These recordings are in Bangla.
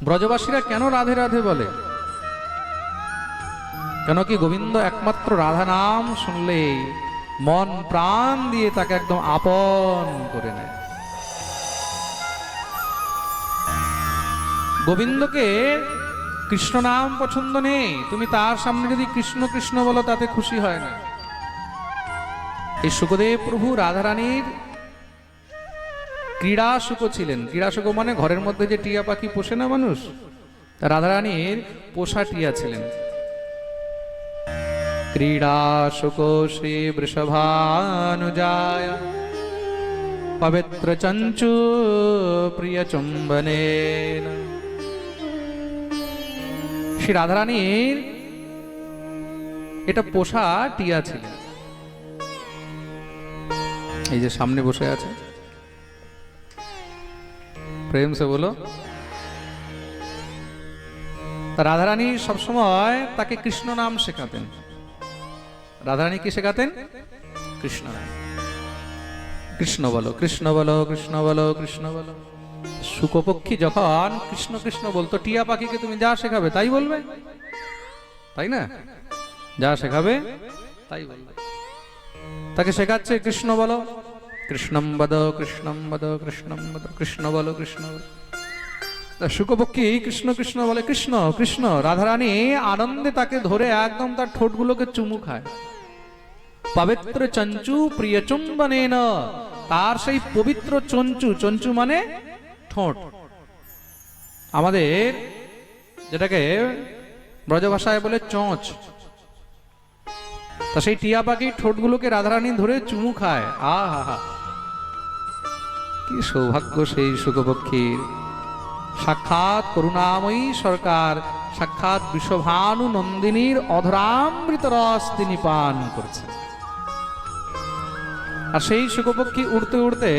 ব্রজবাসীরা কেন রাধে রাধে বলে? কেন কি গোবিন্দ একমাত্র রাধা নাম শুনলে মন প্রাণ দিয়ে তাকে একদম আপন করে নেয়। গোবিন্দকে কৃষ্ণ নাম পছন্দ নেই, তুমি তার সামনে যদি কৃষ্ণ কৃষ্ণ বলো তাতে খুশি হয় না। এই শুকদেব প্রভু রাধারানীর ক্রীড়া শুক ছিলেন। ক্রীড়া শুক মানে ঘরের মধ্যে যে টিয়া পাখি পোষে না মানুষ, রাধারানীর পোষা টিয়া ছিলেন। ক্রীড়া শুক শ্রী বৃষভানুজায় পবিত্র চঞ্চু প্রিয় চুম্বনে। শ্রী রাধারানীর এটা পোষা টিয়া ছিলেন। এই যে সামনে বসে আছে, প্রেম সে বলো। রাধারানী সবসময় তাকে কৃষ্ণ নাম শেখাতেন। রাধারানী কি শেখাতেন? কৃষ্ণ নাম। কৃষ্ণ বলো, কৃষ্ণ বলো, কৃষ্ণ বলো, কৃষ্ণ বলো। শুকপক্ষী যখন কৃষ্ণ কৃষ্ণ বলতো, টিয়া পাখিকে তুমি যা শেখাবে তাই বলবে, তাই না? যা শেখাবে তাই বলবে। তাকে শেখাচ্ছে কৃষ্ণ বলো, কৃষ্ণম বদ, কৃষ্ণম বদ, কৃষ্ণম বদ, কৃষ্ণ বলো, কৃষ্ণ বলো। শুকপক্ষী কৃষ্ণ কৃষ্ণ বলে, কৃষ্ণ কৃষ্ণ। রাধারানী আনন্দে তাকে ধরে একদম তার ঠোঁটগুলোকে চুমু খায়। পবিত্র চঞ্চু প্রিয় চুম্বনেন, তার সেই পবিত্র চঞ্চু, চঞ্চু মানে ঠোঁট, আমাদের যেটাকে ব্রজভাষায় বলে চোঁচ। তা সেই টিয়া পাখির ঠোঁটগুলোকে রাধারানী ধরে চুমু খায়। আহা, কি সৌভাগ্য সেই শুকপক্ষীর। সাক্ষাৎ করুণাময়ী সরকার, সাক্ষাৎ বৃষভানু নন্দিনীর অধরামৃত রস তিনি পান করছেন। আর সেই শুকপক্ষী উড়তে উড়তে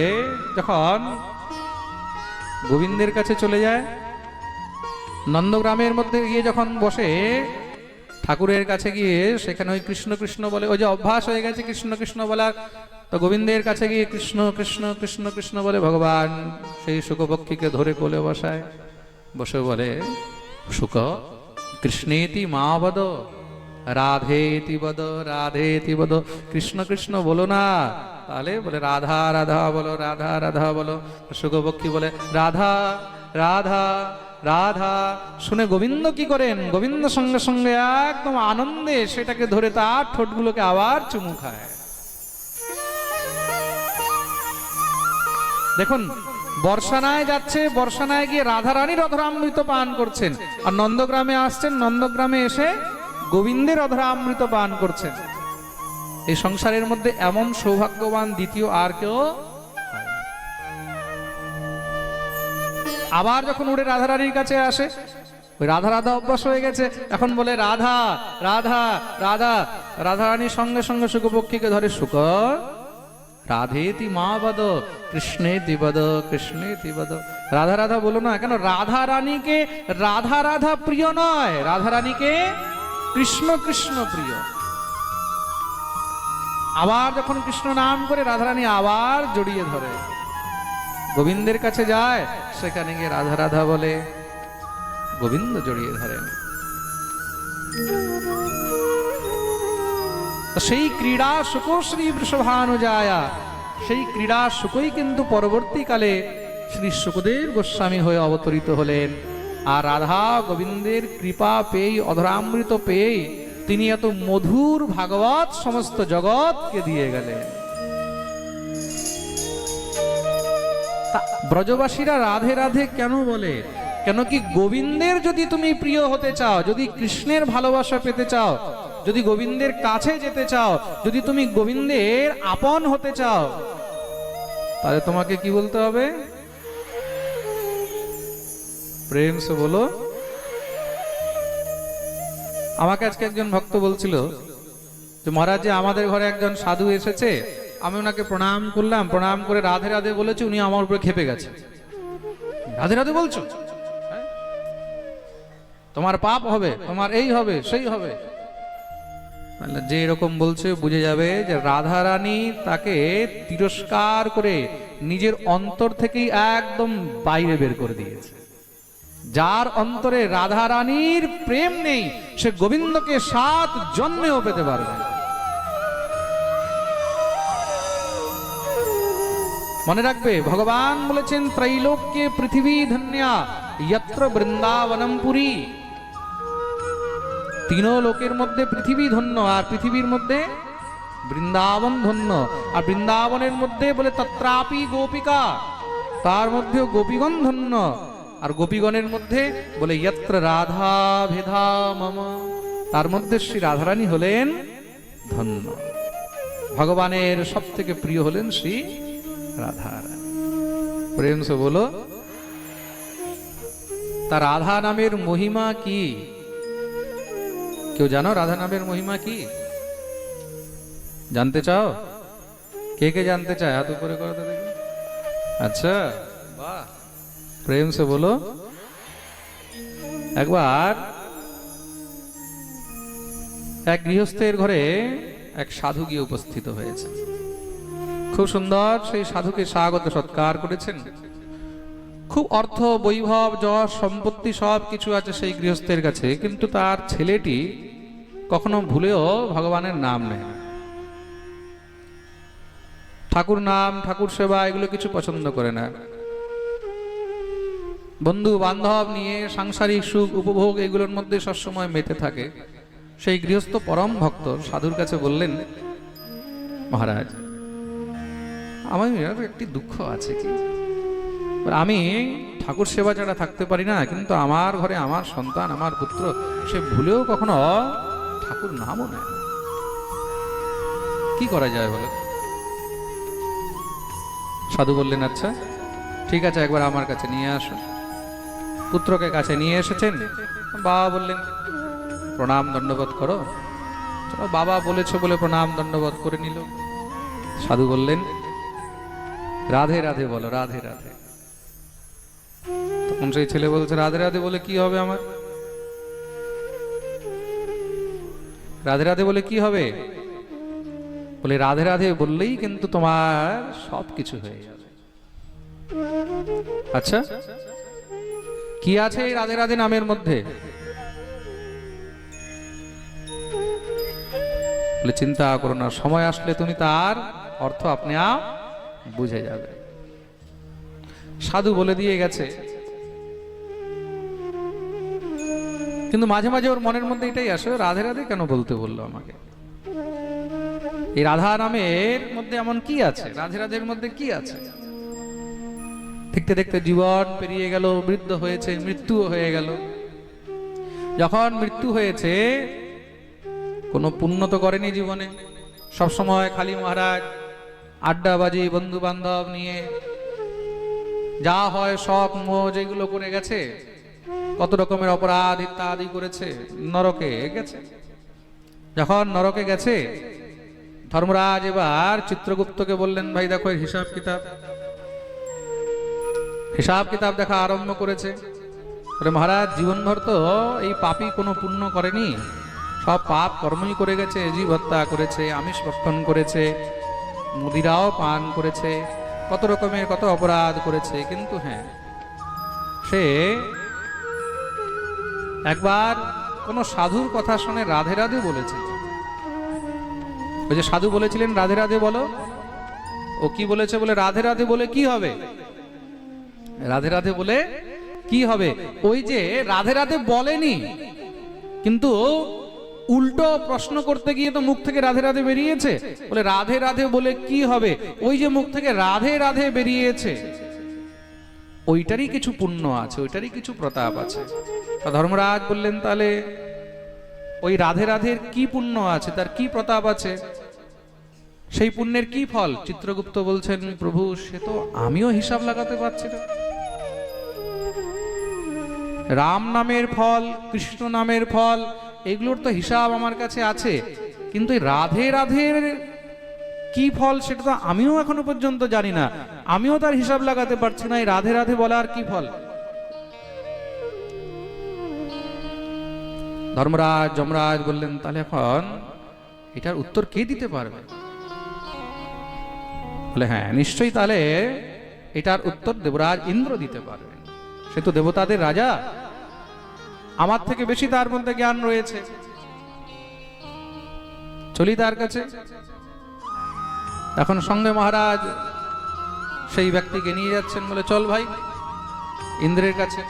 যখন গোবিন্দের কাছে চলে যায়, নন্দগ্রামের মধ্যে গিয়ে যখন বসে ঠাকুরের কাছে গিয়ে সেখানে ওই কৃষ্ণ কৃষ্ণ বলে, ওই যে অভ্যাস হয়ে গেছে কৃষ্ণ কৃষ্ণ বলার, তো গোবিন্দের কাছে গিয়ে কৃষ্ণ কৃষ্ণ কৃষ্ণ কৃষ্ণ বলে ভগবান সেই শুকপক্ষীকে ধরে কোলে বসায়। বসে বলে, শুক কৃষ্ণেতি মা বদ, রাধেতি বদ, রাধেতি বদ। কৃষ্ণ কৃষ্ণ বলো না, তাহলে বলে রাধা রাধা বলো, রাধা রাধা বলো। শুকপক্ষী বলে রাধা রাধা রাধা। শুনে গোবিন্দ কি করেন? গোবিন্দ সঙ্গে সঙ্গে একদম আনন্দে সেটাকে ধরে তার ঠোঁটগুলোকে আবার চুমু খায়। দেখুন, বর্ষানায় যাচ্ছে, বর্ষানায় গিয়ে রাধারানীর অধরামৃত পান করছেন, আর নন্দগ্রামে আসছেন, নন্দগ্রামে এসে গোবিন্দের অধরামৃত পান করছেন। এই সংসারের মধ্যে এমন সৌভাগ্যবান দ্বিতীয় আর কেউ। আবার যখন উড়ে রাধারানীর কাছে আসে, ওই রাধা রাধা অভ্যাস হয়ে গেছে, এখন বলে রাধা রাধা রাধা। রাধারানীর সঙ্গে সঙ্গে শুকপক্ষীকে ধরে, শুক রাধেতি মা বদ, কৃষ্ণেতি বদ, কৃষ্ণেতি বদ। রাধা রাধা বলো না কেন? রাধা রানীকে রাধা রাধা প্রিয় নয়, রাধা রানীকে কৃষ্ণ কৃষ্ণ প্রিয়। আবার যখন কৃষ্ণ নাম করে রাধারানী আবার জড়িয়ে ধরে, গোবিন্দের কাছে যায়, সেখানে গিয়ে রাধা রাধা বলে, গোবিন্দ জড়িয়ে ধরেন। সেই ক্রীড়া শুক শ্রী বৃষভানুজায়া, সেই ক্রীড়া শুকই কিন্তু পরবর্তীকালে শ্রী শুকদেব গোস্বামী হয়ে অবতরিত হলেন। আর রাধা গোবিন্দের কৃপা পেয়ে, অধরামৃত পেয়ে তিনি এত মধুর ভাগবত সমস্ত জগৎকে দিয়ে গেলেন। ব্রজবাসীরা রাধে রাধে কেন বলে? কেন কি গোবিন্দের যদি তুমি প্রিয় হতে চাও, যদি কৃষ্ণের ভালোবাসা পেতে চাও, যদি গোবিন্দের কাছে যেতে চাও, যদি তুমি গোবিন্দের আপন হতে চাও, তাহলে তোমাকে কি বলতে হবে? প্রেম সে বলো। আমাকে আজকে একজন ভক্ত বলছিল যে মহারাজ, যে আমাদের ঘরে একজন সাধু এসেছে, আমি ওনাকে প্রণাম করলাম, প্রণাম করে রাধে রাধে বলেছি, উনি আমার উপরে খেপে গেছে। রাধে রাধে বলছো, তোমার পাপ হবে, তোমার এই হবে সেই হবে। যে এরকম বলছে বুঝে যাবে যে রাধা রানী তাকে তিরস্কার করে নিজের অন্তর থেকেই একদম বাইরে বের করে দিয়েছে। যার অন্তরে রাধা রানীর প্রেম নেই সে গোবিন্দকে 7 জন্মেও পেতে পারবে। মনে রাখবে, ভগবান বলেছেন ত্রৈলোক্যে পৃথিবী ধন্যা যত্র বৃন্দাবনম পুরী। 3 লোকের মধ্যে পৃথিবী ধন্য, আর পৃথিবীর মধ্যে বৃন্দাবন ধন্য। আর বৃন্দাবনের মধ্যে বলে তত্রাপি গোপিকা, তার মধ্যেও গোপীগণ ধন্য। আর গোপীগণের মধ্যে বলে যত্র রাধা ভেধা মম, তার মধ্যে শ্রী রাধারানী হলেন ধন্য। ভগবানের সব থেকে প্রিয় হলেন শ্রী রাধারানী। প্রেম সে বলো, তা রাধা নামের মহিমা কি? কেউ জানো রাধা নামের মহিমা কি? জানতে চাও? কে কে জানতে চায়? হাত উপরে করো তো দেখি। আচ্ছা, বাহ, প্রেম সে বলো। একবার এক গৃহস্থের ঘরে এক সাধু গিয়ে উপস্থিত হয়েছে। খুব সুন্দর সেই সাধুকে স্বাগত সৎকার করেছেন। খুব অর্থ বৈভব যশ সম্পত্তি সব কিছু আছে সেই গৃহস্থের কাছে, কিন্তু তার ছেলেটি কখনো ভুলেও ভগবানের নাম নেয় না। ঠাকুর নাম, ঠাকুর সেবা এগুলো কিছু পছন্দ করে না। বন্ধু বান্ধব নিয়ে সাংসারিক সুখ উপভোগ এগুলোর মধ্যে সবসময় মেতে থাকে। সেই গৃহস্থ পরম ভক্ত সাধুর কাছে বললেন, মহারাজ, আমার একটি দুঃখ আছে। কি? আমি ঠাকুর সেবা ছাড়া থাকতে পারি না, কিন্তু আমার ঘরে আমার সন্তান, আমার পুত্র, সে ভুলেও কখনো ঠাকুর নামও নেয় না। কি করা যায় বলে? সাধু বললেন, আচ্ছা ঠিক আছে, একবার আমার কাছে নিয়ে আসো। পুত্রকে কাছে নিয়ে এসেছেন। বাবা বললেন, প্রণাম দণ্ডবোধ করো। চলো, বাবা বলেছো বলে প্রণাম দণ্ডবোধ করে নিল। সাধু বললেন, রাধে রাধে বলো, রাধে রাধে। তখন সেই ছেলে বলছে, রাধে রাধে বলে কি হবে আমার? রাধে রাধে বলে কি হবে? বলে রাধে রাধে বললেই কিন্তু তোমার সব কিছু হয়ে যাবে। আচ্ছা, কি আছে এই রাধে রাধে নামের মধ্যে? বলে চিন্তা করো না, সময় আসলে তুমি তার অর্থ আপনি বুঝে যাবে। সাধু বলে দিয়ে গেছে, কিন্তু মাঝে মাঝে ওর মনের মধ্যে এটাই আসে, রাধে রাধে কেন বলতে বললো আমাকে? এই রাধা নামের মধ্যে এমন কি আছে? রাধে রাধের মধ্যে কি আছে? দেখতে দেখতে জীবন পেরিয়ে গেল, বৃদ্ধ হয়েছে, মৃত্যু হয়ে গেল। যখন মৃত্যু হয়েছে, কোনো পুণ্য তো করেনি জীবনে, সবসময় খালি মহারাজ আড্ডাবাজি, বন্ধু বান্ধব নিয়ে যা হয় শখ মোহ যেগুলো করে গেছে, কত রকমের অপরাধ ইত্যাদি করেছে, নরকে গেছে। যখন নরকে গেছে, ধর্মরাজ এবার চিত্রগুপ্তকে বললেন, ভাই দেখো হিসাব কিতাব দেখা আরম্ভ করেছে। মহারাজ জীবনভর তো এই পাপী কোনো পুণ্য করেনি, সব পাপ কর্মই করে গেছে। জীব হত্যা করেছে, আমিষ ভক্ষণ করেছে, মদিরাও পান করেছে, কত রকমের কত অপরাধ করেছে। কিন্তু হ্যাঁ, সে একবার কোন সাধুর কথা শুনে রাধে রাধে বলেছে। ওই যে সাধু বলেছিলেন রাধে রাধে বলো, ও কি বলেছে? বলে রাধে রাধে বলে কি হবে? রাধে রাধে বলে কি হবে? ওই যে রাধে রাধে বলেনি, কিন্তু উল্টো প্রশ্ন করতে গিয়ে তো মুখ থেকে রাধে রাধে বেরিয়েছে। বলে রাধে রাধে বলে কি হবে? ওই যে মুখ থেকে রাধে রাধে বেরিয়েছে, ওইটারই কিছু পুণ্য আছে, ওইটারই কিছু প্রতাপ আছে। ধর্মরাজ বললেন, তাহলে ওই রাধে রাধের কি পুণ্য আছে, তার কি প্রতাপ আছে, সেই পুণ্যের কি ফল? চিত্রগুপ্ত বলছেন, প্রভু সে তো আমিও হিসাব লাগাতে পারছি না। রাম নামের ফল, কৃষ্ণ নামের ফল, এগুলোর তো হিসাব আমার কাছে আছে, কিন্তু রাধে রাধের কি ফল সেটা তো আমিও এখনো পর্যন্ত জানি না, আমিও তার হিসাব লাগাতে পারছি না। এই রাধে রাধে বলার কি ফল? ধর্মরাজ যমরাজ বললেন, তাহলে এখন এটার উত্তর কে দিতে পারবে? বলে হ্যাঁ নিশ্চয়ই, তাহলে এটার উত্তর দেবরাজ ইন্দ্র দিতে পারবেন। সে তো দেবতাদের রাজা, আমার থেকে বেশি তার মধ্যে জ্ঞান রয়েছে, চলি তার কাছে। এখন সঙ্গে মহারাজ সেই ব্যক্তিকে নিয়ে যাচ্ছেন, বলে চল ভাই ইন্দ্রের কাছে,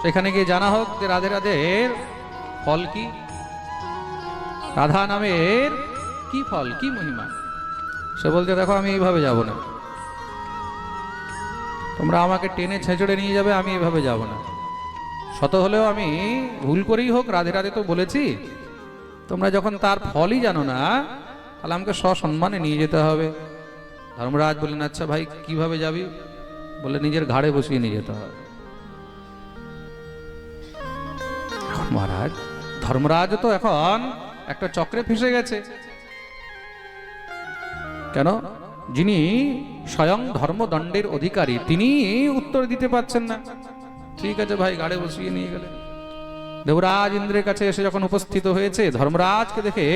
সেখানে গিয়ে জানা হোক যে রাধে রাধের ফল কি, রাধা নামের কি ফল, কি মহিমা। সে বলতে দেখো আমি এইভাবে যাব না, তোমরা আমাকে টেনে ছেঁচড়ে নিয়ে যাবে, আমি এইভাবে যাব না। শত হলেও আমি ভুল করেই হোক রাধে রাধে তো বলেছি, তোমরা যখন তার ফলই জানো না তাহলে আমাকে সসম্মানে নিয়ে যেতে হবে। ধর্মরাজ বললেন আচ্ছা ভাই কিভাবে যাবি? বলে নিজের ঘাড়ে বসিয়ে নিয়ে যেতে হবে। এখন মহারাজ ধর্মরাজ তো এখন একটা চক্রে ফেসে গেছে। কেন? যিনি স্বয়ং ধর্মদণ্ডের অধিকারী তিনি উত্তর দিতে পারছেন না। ঠিক আছে ভাই, গাড়ি বসিয়ে নিয়ে গেলেন। দেবরাজ ইন্দ্রের কাছে এসে যখন উপস্থিত হয়েছে, ধর্মরাজকে দেখে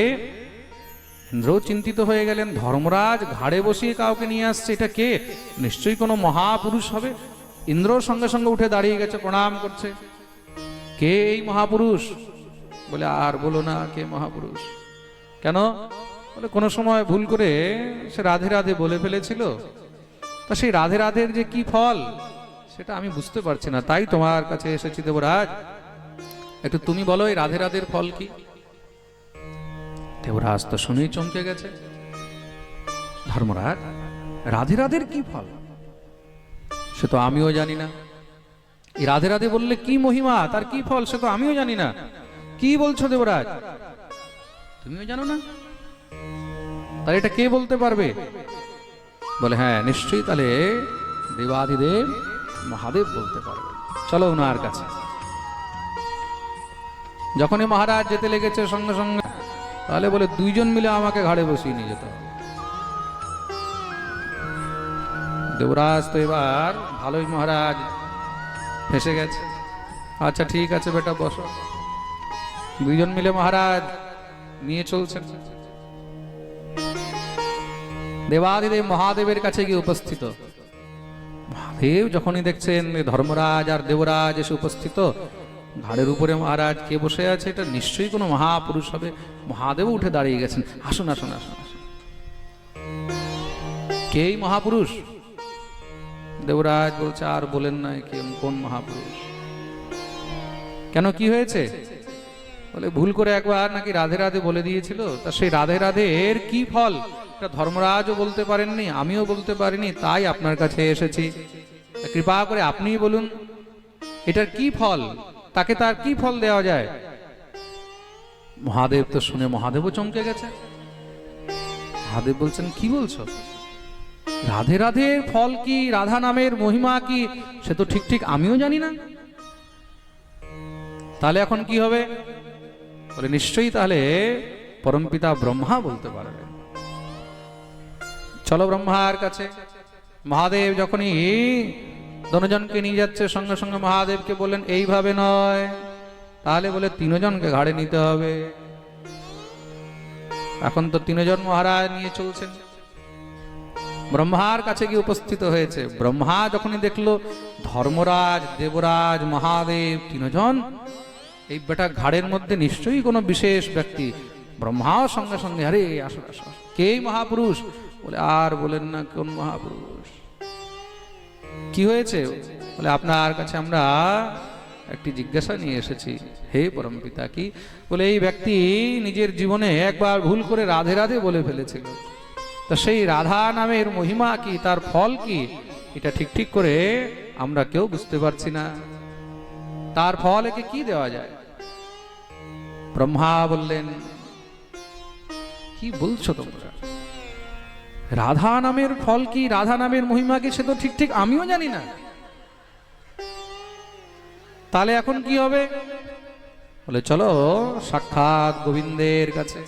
ইন্দ্রও চিন্তিত হয়ে গেলেন। ধর্মরাজ ঘাড়ে বসিয়ে কাউকে নিয়ে আসছে, এটা কে? নিশ্চয়ই কোনো মহাপুরুষ হবে। ইন্দ্রর সঙ্গে সঙ্গে উঠে দাঁড়িয়ে গেছে, প্রণাম করছে। কে এই মহাপুরুষ? বলে আর বলো না কে মহাপুরুষ। কেন? বলে কোনো সময় ভুল করে সে রাধে রাধে বলে ফেলেছিল, তা সেই রাধে রাধের যে কি ফল সেটা আমি বুঝতে পারছি না, তাই তোমার কাছে এসেছি দেবরাজ, একটু তুমি বলো এই রাধে রাধের ফল কি? দেবরাজ তো শুনেই চমকে গেছে। ধর্মরাজ রাধে রাধের কি ফল সে তো আমিও জানি না। এই রাধে রাধে বললে কি মহিমা, তার কি ফল সে তো আমিও জানি না। কি বলছো দেবরাজ, তুমিও জানো না? তাহলে এটা কে বলতে পারবে? বলে হ্যাঁ নিশ্চয়ই, তাহলে দেবাদিদেব মহাদেব বলতে পারবে। চলো ওনার কাছে। যখনই মহারাজ যেতে লেগেছে সঙ্গে সঙ্গে, তাহলে বলে দুইজন মিলে আমাকে ঘাড়ে বসিয়ে নিয়ে যেতে হবে। দেবরাজ তো এবার ভালোই মহারাজ ফেসে গেছে। আচ্ছা ঠিক আছে বেটা বসো। দুইজন মিলে মহারাজ নিয়ে চলছেন। দেবাদিদেব মহাদেবের কাছে গিয়ে উপস্থিত। মহাদেব যখনই দেখছেন ধর্মরাজ আর দেবরাজ এসে উপস্থিত, ঘাড়ের উপরে মহারাজ কে বসে আছে, এটা নিশ্চয়ই কোনো মহাপুরুষ হবে। মহাদেব উঠে দাঁড়িয়ে গেছেন। আসুন আসুন আসুন আসুন। কে মহাপুরুষ? দেবরাজ বলছে আর বলেন না কে কোন মহাপুরুষ। কেন কি হয়েছে? বলে ভুল করে একবার নাকি রাধে রাধে বলে দিয়েছিল, তা সেই রাধে রাধে এর কি ফল এটা ধর্মরাজও বলতে পারেননি, আমিও বলতে পারিনি, তাই আপনার কাছে এসেছি। কৃপা করে আপনিই বলুন এটার কি ফল, তাকে তার কি ফল দেওয়া যায়। মহাদেব তো শুনে মহাদেবও চমকে গেছে। মহাদেব বলছেন কি বলছো? রাধে রাধের ফল কি, রাধা নামের মহিমা কি সে তো ঠিক ঠিক আমিও জানি না। তাহলে এখন কি হবে? বলে নিশ্চয়ই তাহলে পরমপিতা ব্রহ্মা বলতে পারবে। চলো ব্রহ্মার কাছে। মহাদেব যখনই দনজনকে নিয়ে যাচ্ছে, সঙ্গে সঙ্গে মহাদেবকে বললেন এইভাবে নয়, তাহলে বলে তিনজনকে ঘাড়ে নিতে হবে। এখন তো তিনজন মহারাজ নিয়ে চলছেন। ব্রহ্মার কাছে গিয়ে উপস্থিত হয়েছে। ব্রহ্মা যখনই দেখলো ধর্মরাজ, দেবরাজ, মহাদেব তিনজন, এই বেটা ঘাড়ের মধ্যে নিশ্চয়ই কোনো বিশেষ ব্যক্তি। ব্রহ্মাও সঙ্গে সঙ্গে আরে আসো আসো, কে মহাপুরুষ? বলে আর বলেন না কোন মহাপুরুষ। কি হয়েছে? বলে আপনার কাছে আমরা একটি জিজ্ঞাসা নিয়ে এসেছি হে পরমপিতা। কি? বলে এই ব্যক্তি নিজের জীবনে একবার ভুল করে রাধে রাধে বলে ফেলেছিল, তা সেই রাধা নামের মহিমা কি, তার ফল কি, এটা ঠিক ঠিক করে আমরা কেউ বুঝতে পারছি না। তার ফল একে কি দেওয়া যায়? ব্রহ্মা বললেন কি বলছো তোমরা? রাধা নামের ফল কি, রাধা নামের মহিমা কি সে তো ঠিক ঠিক আমিও জানি না। তাহলে এখন কি হবে? বলে চলো সাক্ষাৎ গোবিন্দের কাছে।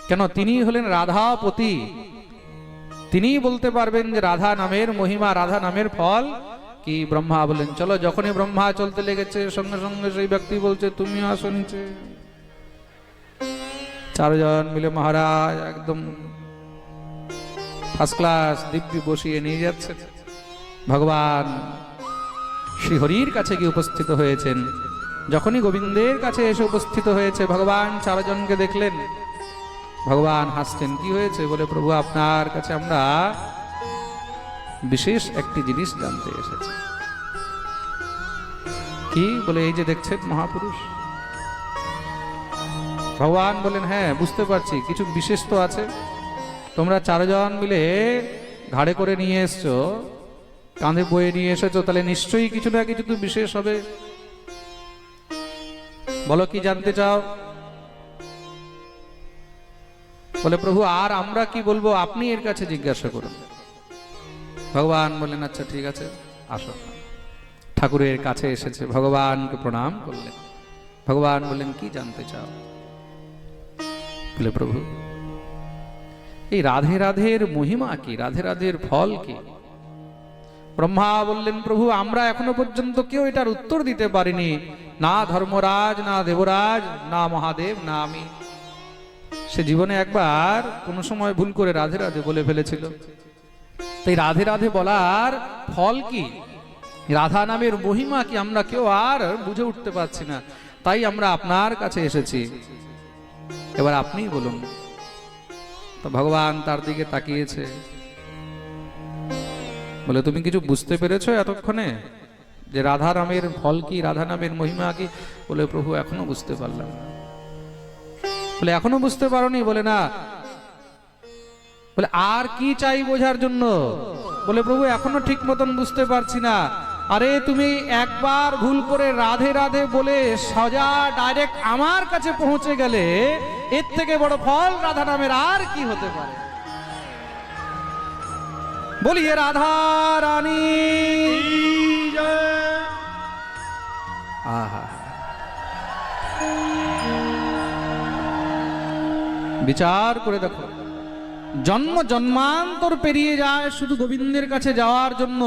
কেন? তিনি হলেন রাধাপতি, তিনি বলতে পারবেন যে রাধা নামের মহিমা, রাধা নামের ফল কি। ব্রহ্মা বলেন চলো। যখনই ব্রহ্মা চলতে লেগেছে, সঙ্গে সঙ্গে সেই ব্যক্তি বলছে তুমিও আসো নিচে। চারজন মিলে মহারাজ একদম ফার্স্ট ক্লাস দিব্যি বসিয়ে নিয়ে যাচ্ছে। ভগবান শ্রীহরির কাছে গিয়ে উপস্থিত হয়েছেন। যখনই গোবিন্দের কাছে এসে উপস্থিত হয়েছে, ভগবান চারজনকে দেখলেন। ভগবান হাসছেন। কি হয়েছে? বলে, প্রভু আপনার কাছে আমরা বিশেষ একটি জিনিস জানতে এসেছি। কি? বলে, এই যে দেখছেন মহাপুরুষ। ভগবান বলেন, হ্যাঁ বুঝতে পারছি, কিছু বিশেষ তো আছে। তোমরা চারজন মিলে ঘাড়ে করে নিয়ে এসছো, কাঁধে বয়ে নিয়ে এসেছো, তাহলে নিশ্চয়ই কিছু না কিছু তো বিশেষ হবে। বলো কি জানতে চাও? বলে, প্রভু আর আমরা কি বলবো, আপনি এর কাছে জিজ্ঞাসা করুন। ভগবান বললেন, আচ্ছা ঠিক আছে, আসো। ঠাকুরের কাছে এসেছে, ভগবানকে প্রণাম করলেন। ভগবান বললেন, কি জানতে চাও? বলে, প্রভু এই রাধে রাধের মহিমা কি, রাধে রাধের ফল কি? ব্রহ্মা বললেন, প্রভু আমরা এখনো পর্যন্ত কেউ এটার উত্তর দিতে পারিনি, না ধর্মরাজ, না দেবরাজ, না মহাদেব, না আমি। সে জীবনে একবার কোনো সময় ভুল করে রাধে রাধে বলে ফেলেছিল। তাই রাধে রাধে বলার ফল কি, রাধা নামের মহিমা কি, আমরা কেউ আর বুঝে উঠতে পারছি না। তাই আমরা আপনার কাছে এসেছি, এবার আপনি বলুন। তো ভগবান তার দিকে তাকিয়েছে, বলে, তুমি কিছু বুঝতে পেরেছো এতক্ষণে যে রাধা নামের ফল কি, রাধা নামের মহিমা কি? বলে, প্রভু এখনো বুঝতে পারলাম না। বলে, এখনো বুঝতে পারোনি? বলে, না। বলে, আর কি চাই বোঝার জন্য? বলে, প্রভু এখনো ঠিক মতন বুঝতে পারছি না। আরে তুমি একবার ভুল করে রাধে রাধে বলে সোজা ডাইরেক্ট আমার কাছে পৌঁছে গেলে, এর থেকে বড় ফল রাধা নামের আর কি হতে পারে? বলিয়ে রাধা রানী। আহা, বিচার করে দেখো, জন্ম জন্মান্তর পেরিয়ে যায় শুধু গোবিন্দের কাছে যাওয়ার জন্য।